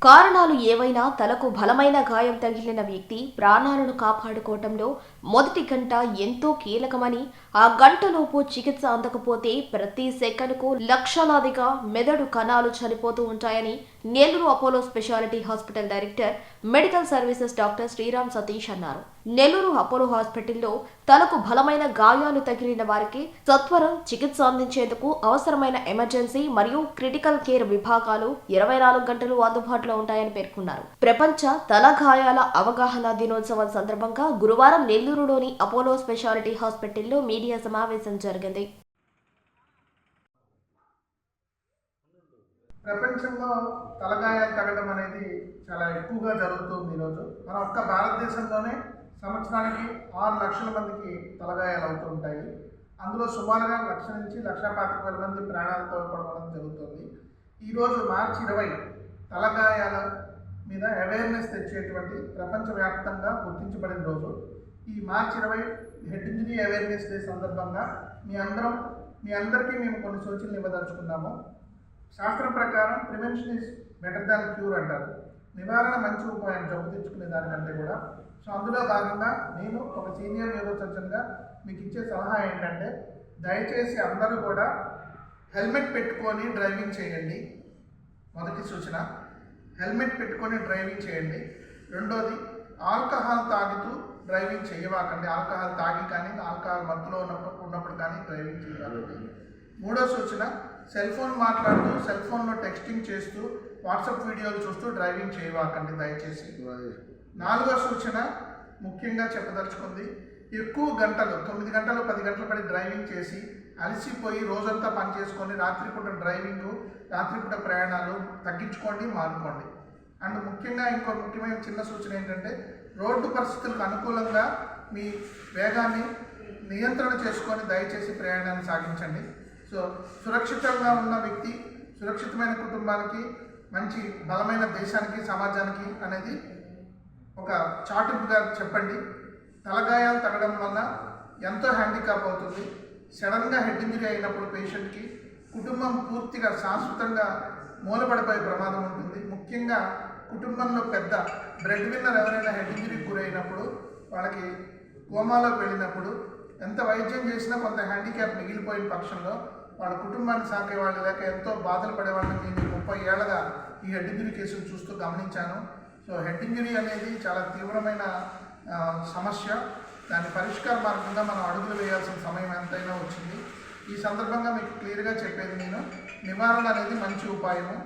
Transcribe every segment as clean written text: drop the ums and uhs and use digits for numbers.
కారణాలు ఏవైనా తలకు బలమైన గాయం తగిలిన వ్యక్తి ప్రాణాలను కాపాడుకోవటంలో మొదటి గంట ఎంతో కీలకమని, ఆ గంటలోపు చికిత్స అందకపోతే ప్రతి సెకనుకు లక్షలాదిగా మెదడు కణాలు చనిపోతూ ఉంటాయని Nellore Apollo specialty hospital director medical services doctor Sriram Satish అన్నారు. నెల్లూరు అపోలో హాస్పిటల్లో తలకు బలమైన గాయాలు తగిలిన వారికి సత్వరం చికిత్స అందించేందుకు అవసరమైన ఎమర్జెన్సీ మరియు క్రిటికల్ కేర్ విభాగాలు 24 గంటలు అందుబాటులో ఉంటాయని పేర్కొన్నారు. ప్రపంచ తల గాయాల అవగాహన దినోత్సవం సందర్భంగా గురువారం నెల్లూరులోని అపోలో స్పెషాలిటీ హాస్పిటల్లో మీడియా సమావేశం జరిగింది. ప్రపంచంలో తలగాయాలు తగ్గడం అనేది చాలా ఎక్కువగా జరుగుతుంది. ఈరోజు మన ఒక్క భారతదేశంలోనే సంవత్సరానికి 6 లక్షల మందికి తలగాయాలు అవుతూ ఉంటాయి. అందులో సుమారుగా 1,00,000 నుంచి 1,25,000 మంది ప్రాణాలు కోల్పోవడం జరుగుతుంది. ఈరోజు మార్చి 20 తలగాయాల మీద అవేర్నెస్ తెచ్చేటువంటి ప్రపంచవ్యాప్తంగా గుర్తించబడిన రోజు. ఈ మార్చి 20 హెడ్ ఇంజరీ అవేర్నెస్ డే సందర్భంగా మీ అందరికీ మేము కొన్ని సూచనలు ఇవ్వదలుచుకున్నాము. శాస్త్రం ప్రకారం prevention is better than cure అంటారు. నివారణ మంచి ఉపాయం జబ్బు తెచ్చుకునే దానికంటే కూడా. సో అందులో భాగంగా నేను ఒక సీనియర్ న్యూరో సర్జన్గా మీకు ఇచ్చే సలహా ఏంటంటే, దయచేసి అందరూ కూడా హెల్మెట్ పెట్టుకొని డ్రైవింగ్ చేయండి. మొదటి సూచన, హెల్మెట్ పెట్టుకొని డ్రైవింగ్ చేయండి. రెండోది, ఆల్కహాల్ తాగుతూ డ్రైవింగ్ చేయవాకండి. ఆల్కహాల్ తాగి కానీ ఆల్కహాల్ మత్తులో ఉన్నప్పుడు కానీ డ్రైవింగ్ చేయవాకండి. మూడో సూచన, సెల్ ఫోన్ మాట్లాడుతూ సెల్ ఫోన్లో టెక్స్టింగ్ చేస్తూ వాట్సాప్ వీడియోలు చూస్తూ డ్రైవింగ్ చేయవాకండి దయచేసి. నాలుగో సూచన ముఖ్యంగా చెప్పదలుచుకుంది, ఎక్కువ గంటలు 9 గంటలు 10 గంటలు పడి డ్రైవింగ్ చేసి అలసిపోయి రోజంతా పని చేసుకొని రాత్రిపూట రాత్రిపూట ప్రయాణాలు తగ్గించుకోండి, మానుకోండి. అండ్ ముఖ్యంగా ఇంకో ముఖ్యమైన చిన్న సూచన ఏంటంటే, రోడ్డు పరిస్థితులకు అనుకూలంగా మీ వేగాన్ని నియంత్రణ చేసుకొని దయచేసి ప్రయాణాన్ని సాగించండి. సో సురక్షితంగా ఉన్న వ్యక్తి సురక్షితమైన కుటుంబానికి, మంచి బలమైన దేశానికి, సమాజానికి అనేది ఒక చాటింపుగా చెప్పండి. తలగాయాలు తగ్గడం వల్ల ఎంతో హ్యాండిక్యాప్ అవుతుంది. సడన్గా హెడ్ ఇంజరీ అయినప్పుడు పేషెంట్కి కుటుంబం పూర్తిగా శాశ్వతంగా మూలపడిపోయే ప్రమాదం ఉంటుంది. ముఖ్యంగా కుటుంబంలో పెద్ద బ్రెడ్ విన్నర్ ఎవరైనా హెడ్ ఇంజరీకి గురైనప్పుడు, వాళ్ళకి కోమాలోకి వెళ్ళినప్పుడు ఎంత వైద్యం చేసినా కొంత హ్యాండిక్యాప్ మిగిలిపోయిన పక్షంలో వాళ్ళ కుటుంబాన్ని సాకే వాళ్ళు లేక ఎంతో బాధలు పడేవాళ్ళని నేను 30 ఏళ్ళగా ఈ హెడ్ ఇంజరీ కేసులు చూస్తూ గమనించాను. సో హెడ్ ఇంజరీ అనేది చాలా తీవ్రమైన సమస్య. దాని పరిష్కార మార్గంగా మనం అడుగులు వేయాల్సిన సమయం ఎంతైనా వచ్చింది. ఈ సందర్భంగా మీకు క్లియర్గా చెప్పేది, నేను నివారణ అనేది మంచి ఉపాయము.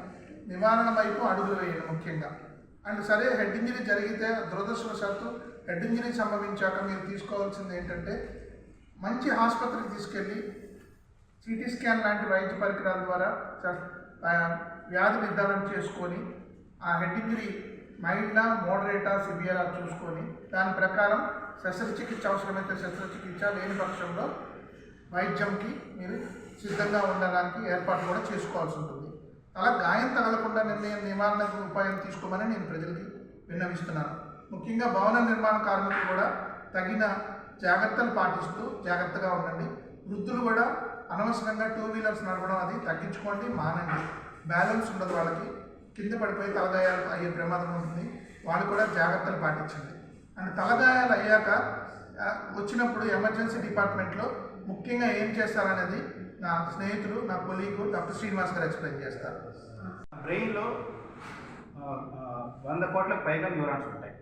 నివారణ వైపు అడుగులు వేయండి ముఖ్యంగా. అండ్ సరే, హెడ్ ఇంజరీ జరిగితే దురదృష్టవశాత్తు హెడ్ ఇంజరీ సంభవించాక మీరు తీసుకోవాల్సింది ఏంటంటే, మంచి ఆసుపత్రికి తీసుకెళ్ళి సిటీ స్కాన్ లాంటి వైద్య పరికరాల ద్వారా వ్యాధి నిర్ధారణ చేసుకొని, ఆ హెడ్ ఇంజరీ మైల్డా, మోడరేటా, సివియరా చూసుకొని దాని ప్రకారం శస్త్రచికిత్స అవసరమైతే శస్త్రచికిత్స, లేని పక్షంలో వైద్యంకి మీరు సిద్ధంగా ఉండడానికి ఏర్పాటు కూడా చేసుకోవాల్సి ఉంటుంది. అలా గాయం తగలకుండా నివారణ ఉపాయం తీసుకోమని నేను ప్రజలకి విన్నవిస్తున్నాను. ముఖ్యంగా భవన నిర్మాణ కార్మికులు కూడా తగిన జాగ్రత్తలు పాటిస్తూ జాగ్రత్తగా ఉండండి. వృద్ధులు కూడా అనవసరంగా 2 వీలర్స్ నడపడం అది తగ్గించుకోండి, మానండి. బ్యాలెన్స్ ఉండదు, వాళ్ళకి కింద పడిపోయి తలగాయాలు అయ్యే ప్రమాదం ఉంటుంది. వాళ్ళు కూడా జాగ్రత్తలు పాటించండి. అండ్ తలగాయాలు అయ్యాక వచ్చినప్పుడు ఎమర్జెన్సీ డిపార్ట్మెంట్లో ముఖ్యంగా ఏం చేస్తారనేది నా స్నేహితులు, నా కొలీగు డాక్టర్ శ్రీనివాస్ గారు ఎక్స్ప్లెయిన్ చేస్తారు. బ్రెయిన్లో 100 కోట్లకు పైగా న్యూరాన్స్ ఉంటాయి.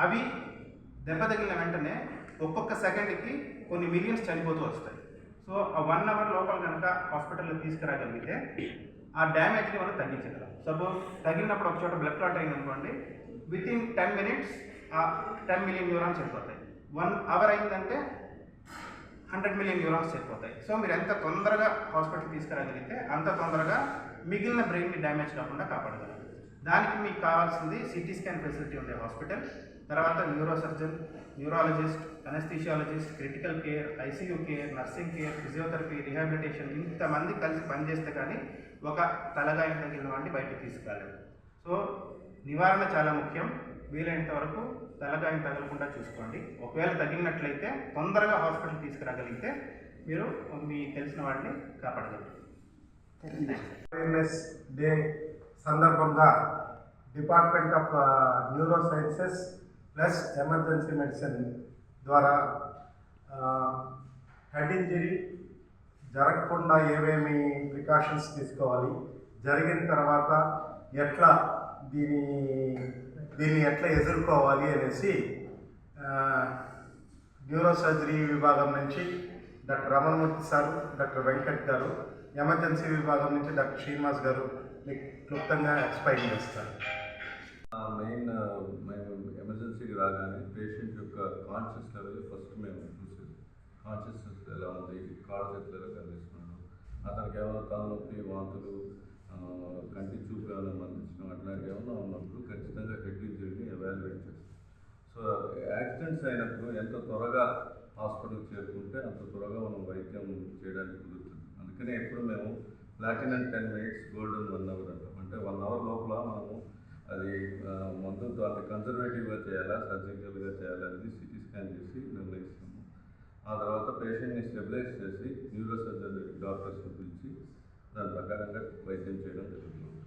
అవి దెబ్బ తగిలిన వెంటనే ఒక్కొక్క సెకండ్కి కొన్ని మిలియన్స్ చనిపోతూ వస్తాయి. సో ఆ 1 అవర్ లోపల కనుక హాస్పిటల్లో తీసుకురాగలిగితే ఆ డ్యామేజ్ని మనం తగ్గించగలం. సపోజ్ తగిలినప్పుడు ఒక చోట బ్లడ్ క్లాట్ అయింది అనుకోండి, వితిన్ 10 మినిట్స్ ఆ 10 మిలియన్ న్యూరాన్స్ చనిపోతాయి. 1 అవర్ అయిందంటే 100 మిలియన్ న్యూరాన్స్ చనిపోతాయి. సో మీరు ఎంత తొందరగా హాస్పిటల్ తీసుకురాగలిగితే అంత తొందరగా మిగిలిన బ్రెయిన్ని డ్యామేజ్ కాకుండా కాపాడగలం. దానికి మీకు కావాల్సింది సిటీ స్కాన్ ఫెసిలిటీ ఉండే హాస్పిటల్, తర్వాత neuro surgeon, neurologist, anaesthesiologist, critical care, ICU care, nursing care, physiotherapy, rehabilitation, ఇంతమంది కలిసి పనిచేస్తే కానీ ఒక తలగాయం తగిలిన వాడిని బయటకు తీసుకురాలేదు. సో నివారణ చాలా ముఖ్యం. వీలైనంత వరకు తలగాయం తగలకుండా చూసుకోండి. ఒకవేళ తగిలినట్లయితే తొందరగా హాస్పిటల్ తీసుకురాగలిగితే మీరు మీ తెలిసిన వాడిని కాపాడగలరు. అవేర్నెస్ డే సందర్భంగా department of neuro sciences plus emergency medicine ద్వారా హెడ్ ఇంజరీ జరగకుండా ఏమేమి ప్రికాషన్స్ తీసుకోవాలి, జరిగిన తర్వాత ఎట్లా దీన్ని ఎట్లా ఎదుర్కోవాలి అనేసి న్యూరో సర్జరీ విభాగం నుంచి doctor Ramanamurthy sir, doctor Venkat గారు, ఎమర్జెన్సీ విభాగం నుంచి డాక్టర్ శ్రీనివాస్ గారు మీకు క్లుప్తంగా ఎక్స్ప్లెయిన్ చేస్తారు. మెయిన్ మేము ఎమర్జెన్సీకి రాగానే పేషెంట్ యొక్క కాన్షియస్ లెవెల్ ఫస్ట్ మేము చూసేది. కాన్షియస్నెస్ ఎలా ఉంది, కాళ్ళు చేతులు ఎలా కనిపిస్తున్నాడు, అతనికి ఏమైనా తలనొప్పి, వాంతులు, కంటి చూపు ఏమైనా మందించడం అట్లాంటివి ఏమైనా ఉన్నప్పుడు ఖచ్చితంగా హెడ్ ఇంజరీని ఎవాల్యుయేట్ చేస్తాం. సో యాక్సిడెంట్స్ అయినప్పుడు ఎంత త్వరగా హాస్పిటల్కి చేరుకుంటే అంత త్వరగా మనం వైద్యం చేయడానికి కుదురుతుంది. అందుకనే ఎప్పుడు మేము ప్లాటినం 10 minutes, గోల్డెన్ 1 hour అంటాం. అంటే 1 hour లోపల మనము అది మందుతో అంటే కన్జర్వేటివ్గా చేయాలా, సర్జికల్గా చేయాలా అనేది సిటీ స్కాన్ చేసి నిర్ణయిస్తాము. ఆ తర్వాత పేషెంట్ని స్టెబిలైజ్ చేసి న్యూరో సర్జరీ డాక్టర్స్ని పిలిచి దాని ప్రకారంగా వైద్యం చేయడం జరుగుతుంది.